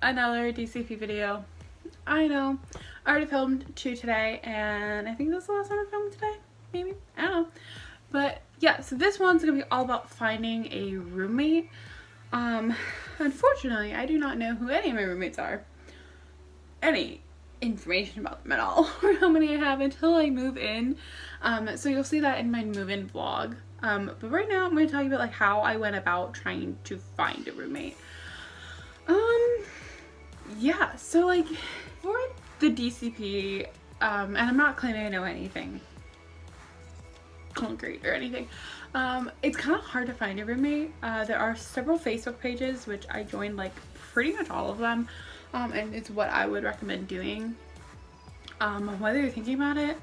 another DCP video. I know, I already filmed 2 today, and I think that's the last one I filmed today, maybe, I don't know. But yeah, so this one's gonna be all about finding a roommate. Unfortunately, I do not know who any of my roommates are, any information about them at all, or how many I have until I move in. So you'll see that in my move-in vlog. But right now I'm going to tell you about like how I went about trying to find a roommate. Yeah, so like for the DCP, and I'm not claiming I know anything concrete or anything. It's kind of hard to find a roommate. There are several Facebook pages, which I joined like pretty much all of them. And it's what I would recommend doing. Whether you're thinking about it,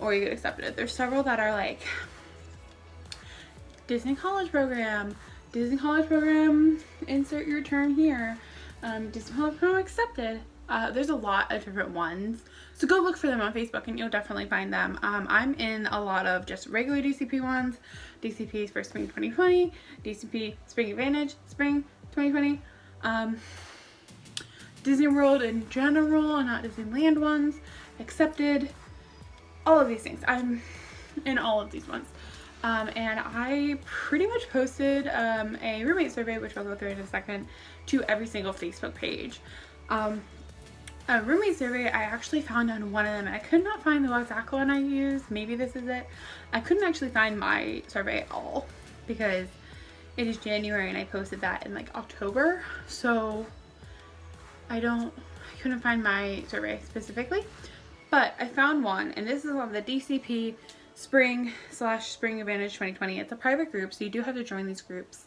or you get accepted. There's several that are like Disney College Program, insert your term here, Disney College Program accepted. There's a lot of different ones. So go look for them on Facebook and you'll definitely find them. I'm in a lot of just regular DCP ones. DCPs for Spring 2020, DCP Spring Advantage, Spring 2020. Disney World in general, and not Disneyland ones, accepted, all of these things. I'm in all of these ones. And I pretty much posted a roommate survey, which I'll go through in a second, to every single Facebook page. A roommate survey I actually found on one of them, and I could not find the exact one I used. Maybe this is it. I couldn't actually find my survey at all because it is January and I posted that in like October. So I couldn't find my survey specifically, but I found one, and this is on the DCP Spring Advantage 2020. It's a private group, so you do have to join these groups,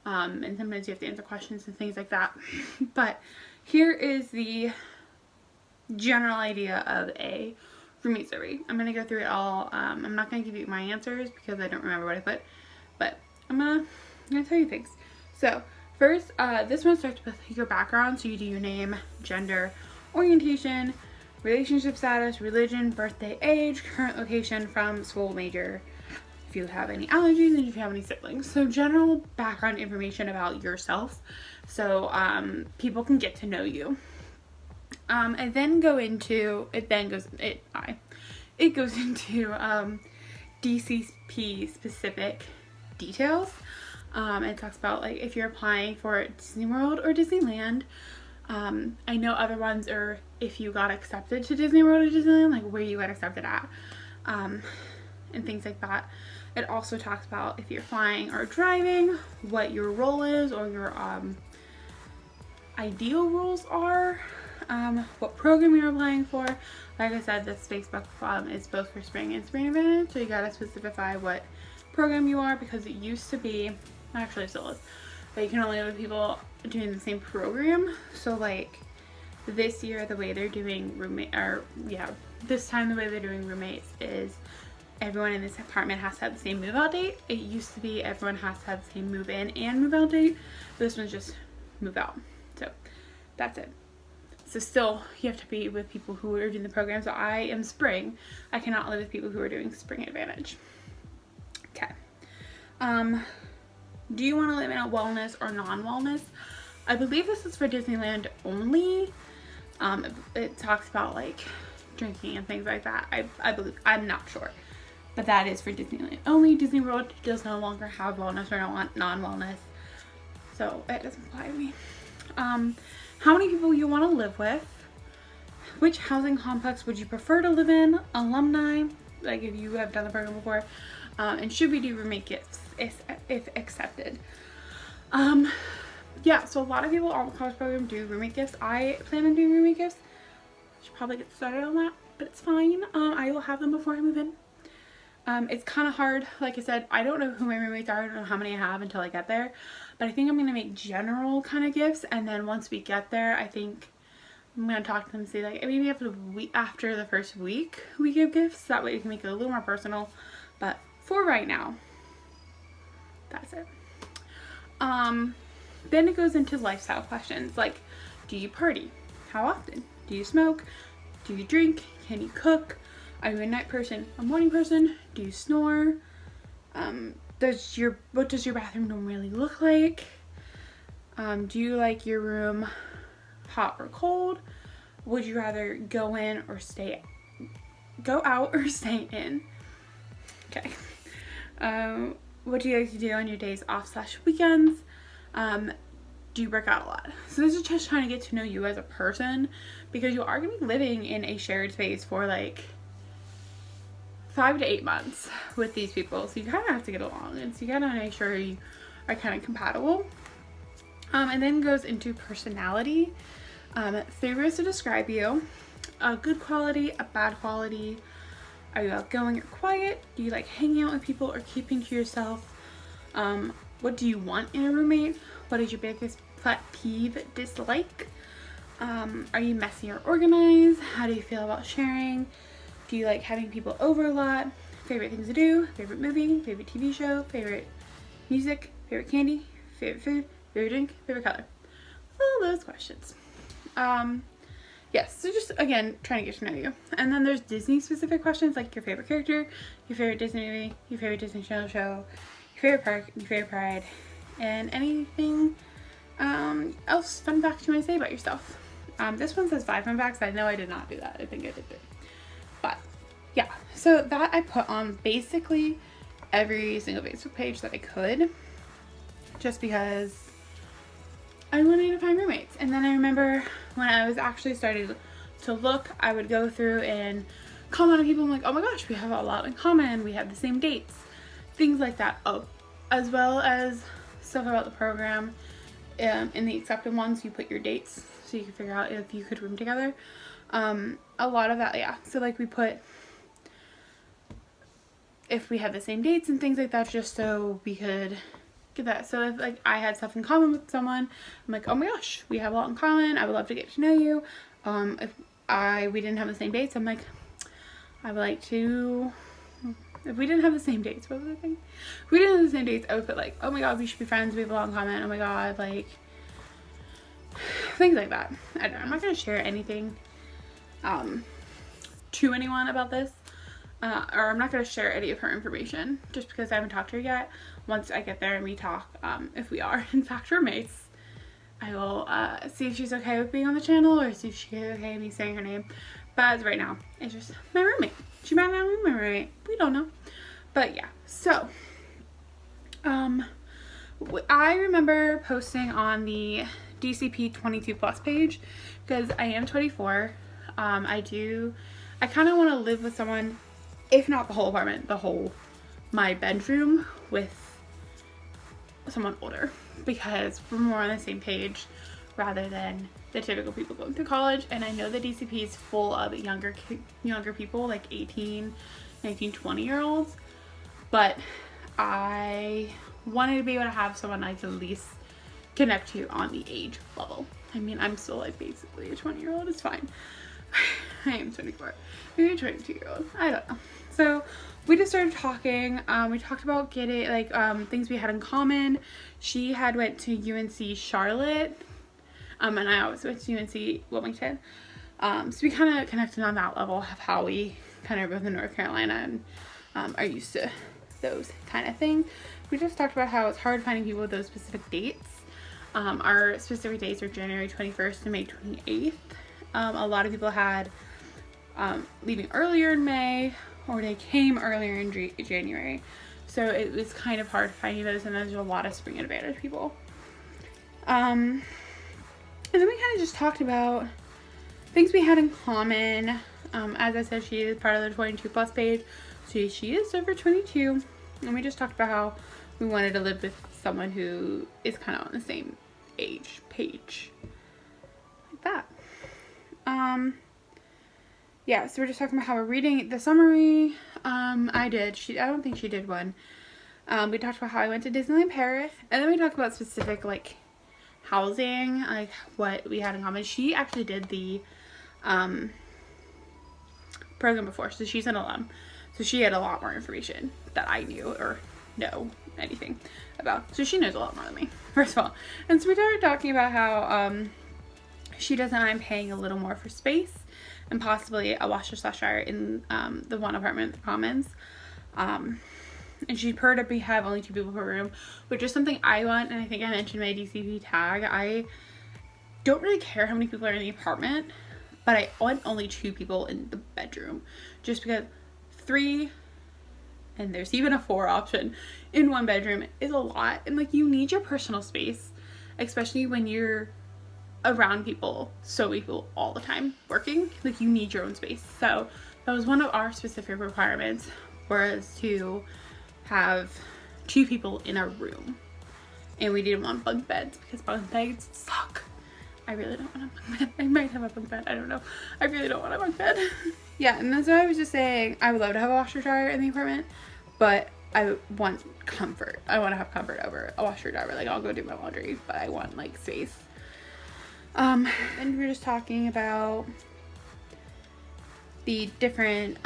and sometimes you have to answer questions and things like that. But here is the general idea of a roommate survey. I'm going to go through it all. I'm not going to give you my answers because I don't remember what I put, but I'm going to tell you things. So first, this one starts with your background. So you do your name, gender, orientation, relationship status, religion, birthday, age, current location, from school, major, if you have any allergies, and if you have any siblings. So general background information about yourself, so people can get to know you. And then it goes into DCP specific details. It talks about like if you're applying for Disney World or Disneyland. I know other ones are if you got accepted to Disney World or Disneyland, like where you got accepted at, and things like that. It also talks about if you're flying or driving, what your role is, or your ideal roles are, what program you're applying for. Like I said, this Facebook is both for Spring and Spring Advantage, so you gotta specify what program you are, because it used to be, actually still is, but you can only have people doing the same program. So like this year, the way they're doing this time the way they're doing roommates is everyone in this apartment has to have the same move out date. It used to be everyone has to have the same move in and move out date, but this one's just move out. So that's it. So still you have to be with people who are doing the program. So I am Spring. I cannot live with people who are doing Spring Advantage. Okay. Do you want to live in a wellness or non-wellness? I believe this is for Disneyland only. It talks about like drinking and things like that. I believe, I'm not sure, but that is for Disneyland only. Disney World does no longer have wellness or non-wellness, so it doesn't apply to me. How many people you want to live with? Which housing complex would you prefer to live in? Alumni, like if you have done the program before. And should we do roommate gifts if accepted? Yeah, so a lot of people on the college program do roommate gifts. I plan on doing roommate gifts. Should probably get started on that, but it's fine. I will have them before I move in. It's kind of hard. Like I said, I don't know who my roommates are. I don't know how many I have until I get there, but I think I'm going to make general kind of gifts. And then once we get there, I think I'm going to talk to them and say like, maybe after the first week we give gifts. That way we can make it a little more personal. But for right now, that's it. Then it goes into lifestyle questions like, do you party? How often? Do you smoke? Do you drink? Can you cook? Are you a night person, a morning person? Do you snore? What does your bathroom normally look like? Do you like your room hot or cold? Would you rather go out or stay in? Okay. What do you like to do on your days off / weekends? Do you work out a lot? So this is just trying to get to know you as a person, because you are going to be living in a shared space for like 5 to 8 months with these people. So you kind of have to get along, and so you kind of make sure you are kind of compatible. And then goes into personality. 3 words to describe you: a good quality, a bad quality. Are you outgoing or quiet? Do you like hanging out with people or keeping to yourself? What do you want in a roommate? What is your biggest pet peeve, dislike? Are you messy or organized? How do you feel about sharing? Do you like having people over a lot? Favorite things to do? Favorite movie? Favorite TV show? Favorite music? Favorite candy? Favorite food? Favorite drink? Favorite color? All those questions. Yes, so just again trying to get to know you. And then there's Disney specific questions, like your favorite character, your favorite Disney movie, your favorite Disney Channel show, your favorite park, your favorite ride, and anything else fun facts you want to say about yourself. This one says 5 fun facts. I know I did not do that. I think I did 3. But yeah, so that I put on basically every single Facebook page that I could, just because I wanted to find roommates. And then I remember when I was actually starting to look, I would go through and comment on people. I'm like, oh my gosh, we have a lot in common. We have the same dates, things like that. Oh, as well as stuff about the program. In the accepted ones, you put your dates so you can figure out if you could room together. A lot of that, yeah. So like we put if we had the same dates and things like that, just so we could get that. So if like I had stuff in common with someone, I'm like, oh my gosh, we have a lot in common. I would love to get to know you. If we didn't have the same dates, I'm like, I would like to. If we didn't have the same dates, what was the thing? If we didn't have the same dates, I would put like, oh my god, we should be friends. We have a lot in common. Oh my god, like things like that. I don't know. I'm not gonna share anything to anyone about this. Or I'm not going to share any of her information just because I haven't talked to her yet. Once I get there and we talk, if we are in fact roommates, I will see if she's okay with being on the channel or see if she's okay with me saying her name. But as of right now, it's just my roommate. She might not be my roommate. We don't know. But yeah, so I remember posting on the DCP 22 plus page because I am 24. I kind of want to live with someone, if not the whole apartment, my bedroom with someone older, because we're more on the same page rather than the typical people going through college. And I know the DCP is full of younger people, like 18, 19, 20-year-olds, but I wanted to be able to have someone I could at least connect to on the age level. I mean, I'm still like basically a 20-year-old. It's fine. I am 24. Maybe a 22-year-old. I don't know. So we just started talking. We talked about getting like things we had in common. She had went to UNC Charlotte, and I always went to UNC Wilmington. So we kind of connected on that level of how we kind of both in North Carolina and are used to those kind of things. We just talked about how it's hard finding people with those specific dates. Our specific dates are January 21st and May 28th. A lot of people had leaving earlier in May, or they came earlier in January. So it was kind of hard finding those, and there's a lot of spring advantage people. And then we kind of just talked about things we had in common. As I said, she is part of the 22 plus page. So she is over 22. And we just talked about how we wanted to live with someone who is kind of on the same age page. Like that. Yeah, so we're just talking about how we're reading the summary. I don't think she did one. We talked about how I went to Disneyland Paris, and then we talked about specific like housing, like what we had in common. She actually did the program before, so she's an alum, so she had a lot more information that I knew or know anything about. So she knows a lot more than me, first of all. And so we started talking about how she doesn't mind paying a little more for space and possibly a washer/dryer in the one apartment, the Commons. And she preferred to have only 2 people per room, which is something I want. And I think I mentioned my DCP tag. don't really care how many people are in the apartment, but I want only 2 people in the bedroom, just because 3, and there's even a 4 option in 1 bedroom is a lot. And like, you need your personal space, especially when you're around people, so many people all the time working. Like, you need your own space. So that was one of our specific requirements, was to have 2 people in a room, and we didn't want bunk beds because bunk beds suck. I really don't want a bunk bed. I might have a bunk bed, I don't know. I really don't want a bunk bed. Yeah, and that's why I was just saying I would love to have a washer dryer in the apartment, but I want comfort. I want to have comfort over a washer dryer. Like, I'll go do my laundry, but I want like space. And we were just talking about the different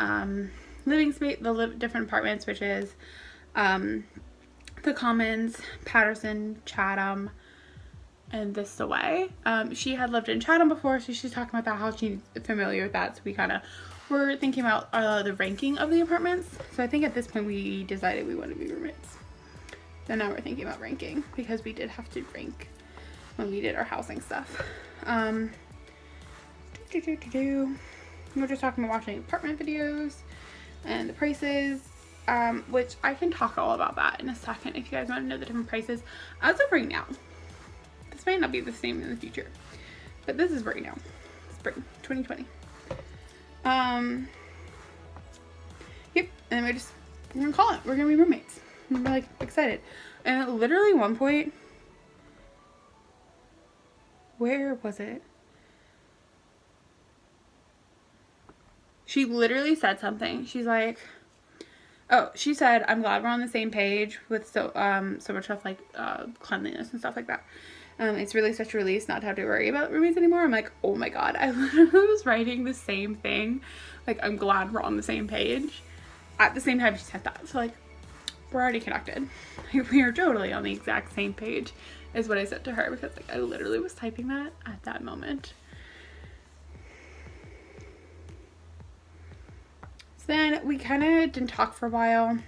living space, different apartments, which is the Commons, Patterson, Chatham, and Vista Way. She had lived in Chatham before, so she's talking about that, how she's familiar with that. So we kind of were thinking about the ranking of the apartments. So I think at this point we decided we want to be roommates. So now we're thinking about ranking, because we did have to rank when we did our housing stuff. We're just talking about watching apartment videos and the prices, which I can talk all about that in a second if you guys want to know the different prices. As of right now, this might not be the same in the future, but this is right now, spring 2020. Yep, and we're gonna call it. We're gonna be roommates. And we're like excited. And literally one point, where was it? She literally said something. She's like, oh, she said, I'm glad we're on the same page with so much stuff like cleanliness and stuff like that. It's really such a release not to have to worry about roommates anymore. I'm like, oh my god, I literally was writing the same thing. Like, I'm glad we're on the same page. At the same time she said that. So like, we're already connected. Like, we are totally on the exact same page is what I said to her, because like, I literally was typing that at that moment. So then we kind of didn't talk for a while.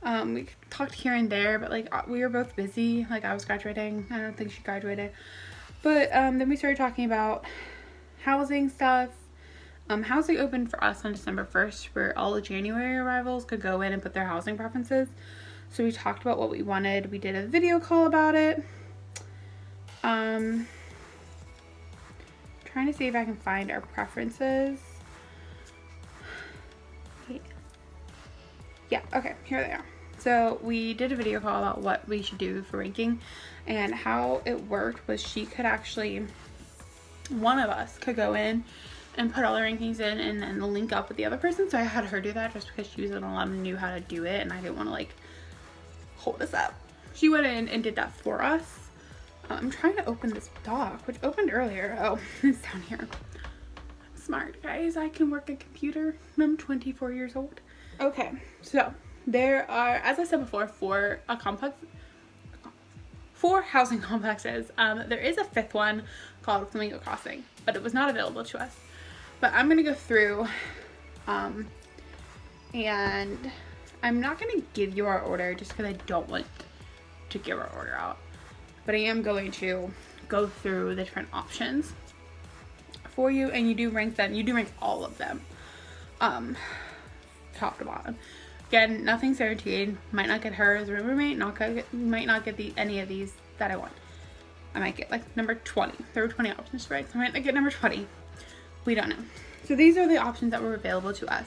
We talked here and there, but like, we were both busy. Like, I was graduating. I don't think she graduated. But then we started talking about housing stuff. Housing opened for us on December 1st, where all the January arrivals could go in and put their housing preferences. So we talked about what we wanted. We did a video call about it. Trying to see if I can find our preferences. Yeah, okay, here they are. So we did a video call about what we should do for ranking, and how it worked was she could actually, one of us could go in and put all the rankings in and then link up with the other person. So I had her do that just because she was the one who knew how to do it, and I didn't want to like hold us up. She went in and did that for us. I'm trying to open this doc, which opened earlier. Oh, it's down here. I'm smart, guys. I can work a computer. I'm 24 years old. Okay, so there are, as I said before, 4 housing complexes. There is a 5th one called Flamingo Crossing, but it was not available to us. But I'm gonna go through, and I'm not gonna give you our order just because I don't want to give our order out. But I am going to go through the different options for you, and you do rank them. You do rank all of them, top to bottom. Again, nothing's guaranteed. Might not get her as a roommate. Might not get any of these that I want. I might get like number 20. There were 20 options, right? So I might not get number 20. We don't know. So these are the options that were available to us.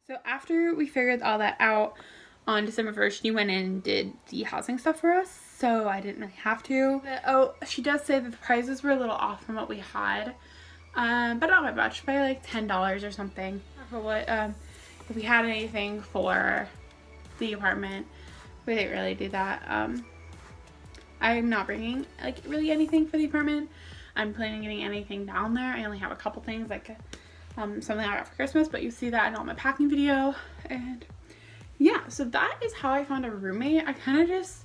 So after we figured all that out on December 1st, she went in and did the housing stuff for us, so I didn't really have to. But, oh, she does say that the prices were a little off from what we had, but not by much, by like $10 or something. For what, if we had anything for the apartment, we didn't really do that. I'm not bringing like really anything for the apartment. I'm planning on getting anything down there. I only have a couple things, like something I got for Christmas, but you see that in all my packing video. And yeah, so that is how I found a roommate. I kind of just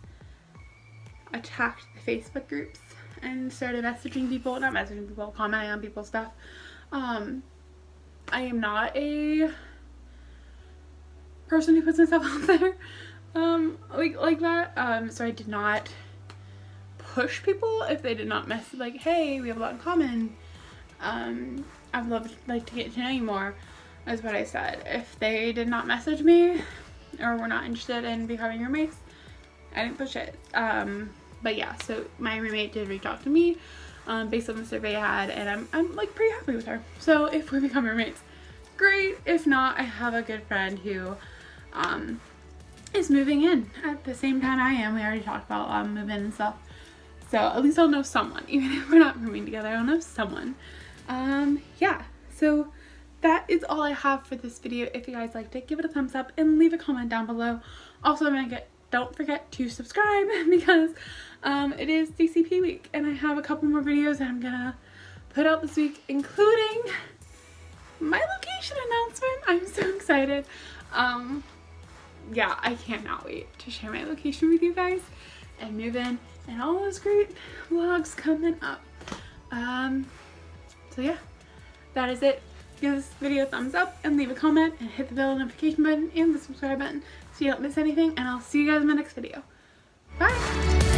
attacked the Facebook groups and started messaging people, not messaging people, commenting on people's stuff. I am not a person who puts myself out there like that. So I did not push people if they did not message like, hey, we have a lot in common. I would love like to get to know you more, is what I said. If they did not message me or were not interested in becoming roommates, I didn't push it. But yeah, so my roommate did reach out to me based on the survey I had, and I'm like pretty happy with her. So if we become roommates, great. If not, I have a good friend who is moving in at the same time I am. We already talked about moving and stuff. So at least I'll know someone. Even if we're not rooming together, I'll know someone. Yeah, so that is all I have for this video. If you guys liked it, give it a thumbs up and leave a comment down below. Also, don't forget to subscribe because it is DCP week and I have a couple more videos that I'm gonna put out this week, including my location announcement. I'm so excited. Yeah, I cannot wait to share my location with you guys and move in and all those great vlogs coming up. So yeah, that is it. Give this video a thumbs up and leave a comment and hit the bell notification button and the subscribe button so you don't miss anything, and I'll see you guys in my next video. Bye!